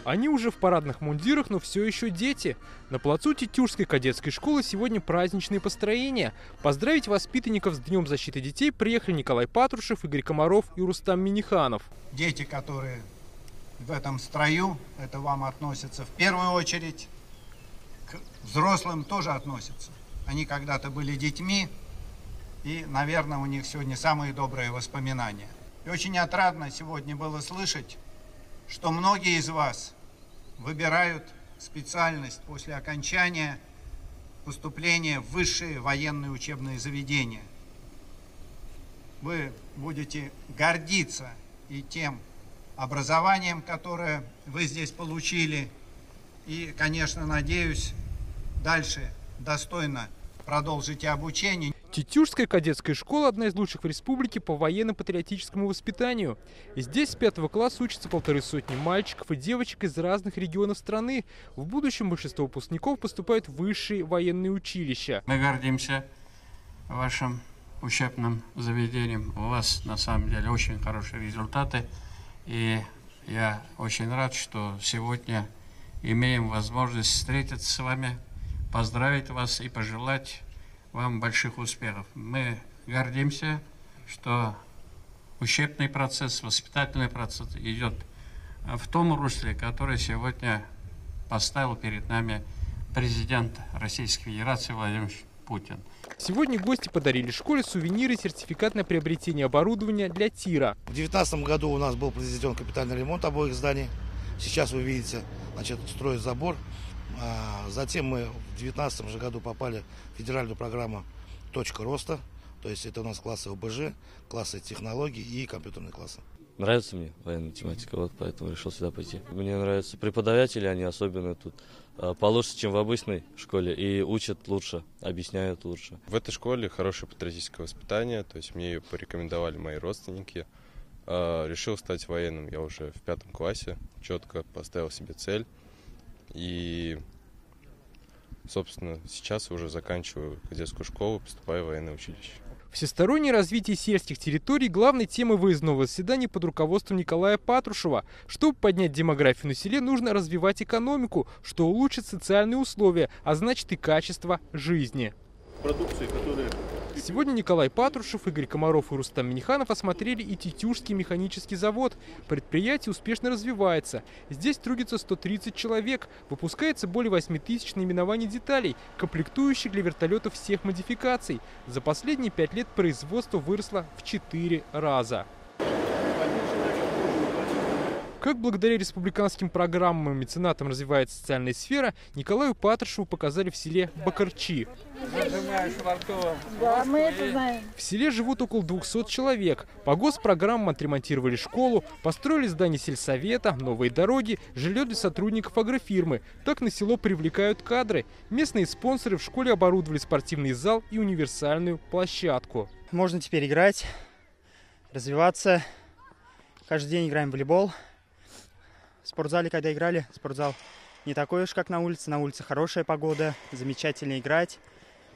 Они уже в парадных мундирах, но все еще дети. На плацу Тетюшской кадетской школы сегодня праздничные построения. Поздравить воспитанников с Днем защиты детей приехали Николай Патрушев, Игорь Комаров и Рустам Миниханов. Дети, которые в этом строю, это вам относятся в первую очередь, к взрослым тоже относятся. Они когда-то были детьми, и, наверное, у них сегодня самые добрые воспоминания. И очень отрадно сегодня было слышать, что многие из вас выбирают специальность после окончания поступления в высшие военные учебные заведения. Вы будете гордиться и тем образованием, которое вы здесь получили, и, конечно, надеюсь, дальше достойно продолжите обучение. Тетюшская кадетская школа – одна из лучших в республике по военно-патриотическому воспитанию. И здесь с 5 класса учатся 150 мальчиков и девочек из разных регионов страны. В будущем большинство выпускников поступают в высшие военные училища. Мы гордимся вашим учебным заведением. У вас на самом деле очень хорошие результаты. И я очень рад, что сегодня имеем возможность встретиться с вами, поздравить вас и пожелать вам больших успехов. Мы гордимся, что учебный процесс, воспитательный процесс идет в том русле, который сегодня поставил перед нами президент Российской Федерации Владимир Путин. Сегодня гости подарили школе сувениры и сертификат на приобретение оборудования для тира. В 2019 году у нас был произведен капитальный ремонт обоих зданий. Сейчас вы видите, значит, строят забор. Затем мы в 2019 же году попали в федеральную программу «Точка роста». То есть это у нас классы ОБЖ, классы технологий и компьютерные классы. Нравится мне военная тематика, вот поэтому решил сюда пойти. Мне нравятся преподаватели, они особенно тут получше, чем в обычной школе, и учат лучше, объясняют лучше. В этой школе хорошее патриотическое воспитание, то есть мне ее порекомендовали мои родственники. Решил стать военным я уже в 5 классе, четко поставил себе цель. И, собственно, сейчас уже заканчиваю кадетскую школу, поступаю в военное училище. Всестороннее развитие сельских территорий – главной темой выездного заседания под руководством Николая Патрушева. Чтобы поднять демографию на селе, нужно развивать экономику, что улучшит социальные условия, а значит и качество жизни. Сегодня Николай Патрушев, Игорь Комаров и Рустам Миниханов осмотрели и Тетюшский механический завод. Предприятие успешно развивается. Здесь трудится 130 человек. Выпускается более 8000 наименований деталей, комплектующих для вертолетов всех модификаций. За последние 5 лет производство выросло в 4 раза. Как благодаря республиканским программам и меценатам развивается социальная сфера, Николаю Патрушеву показали в селе Бакарчи. Да, мы это знаем. В селе живут около 200 человек. По госпрограммам отремонтировали школу, построили здание сельсовета, новые дороги, жилье для сотрудников агрофирмы. Так на село привлекают кадры. Местные спонсоры в школе оборудовали спортивный зал и универсальную площадку. Можно теперь играть, развиваться. Каждый день играем в волейбол. В спортзале, когда играли, спортзал не такой уж, как на улице. На улице хорошая погода, замечательно играть.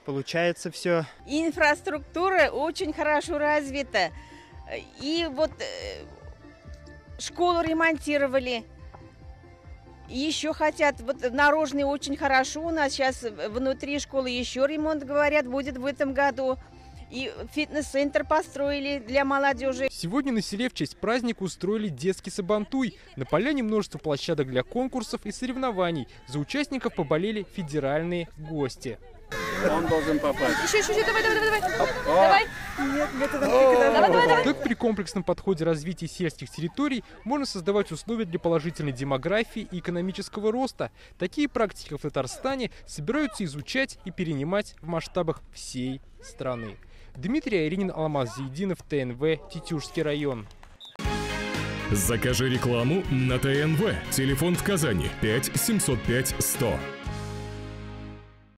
Получается все. Инфраструктура очень хорошо развита. И вот школу ремонтировали. Еще хотят, вот наружный очень хорошо. У нас сейчас внутри школы еще ремонт, говорят, будет в этом году. И фитнес-центр построили для молодежи. Сегодня на селе в честь праздника устроили детский сабантуй. На поляне множество площадок для конкурсов и соревнований. За участников поболели федеральные гости. Он должен попасть. Еще, давай. Нет, Так при комплексном подходе развития сельских территорий можно создавать условия для положительной демографии и экономического роста. Такие практики в Татарстане собираются изучать и перенимать в масштабах всей страны. Дмитрий Айринин, Алмаз Зейдинов, ТНВ, Тетюшский район. Закажи рекламу на ТНВ. Телефон в Казани 5 705 100.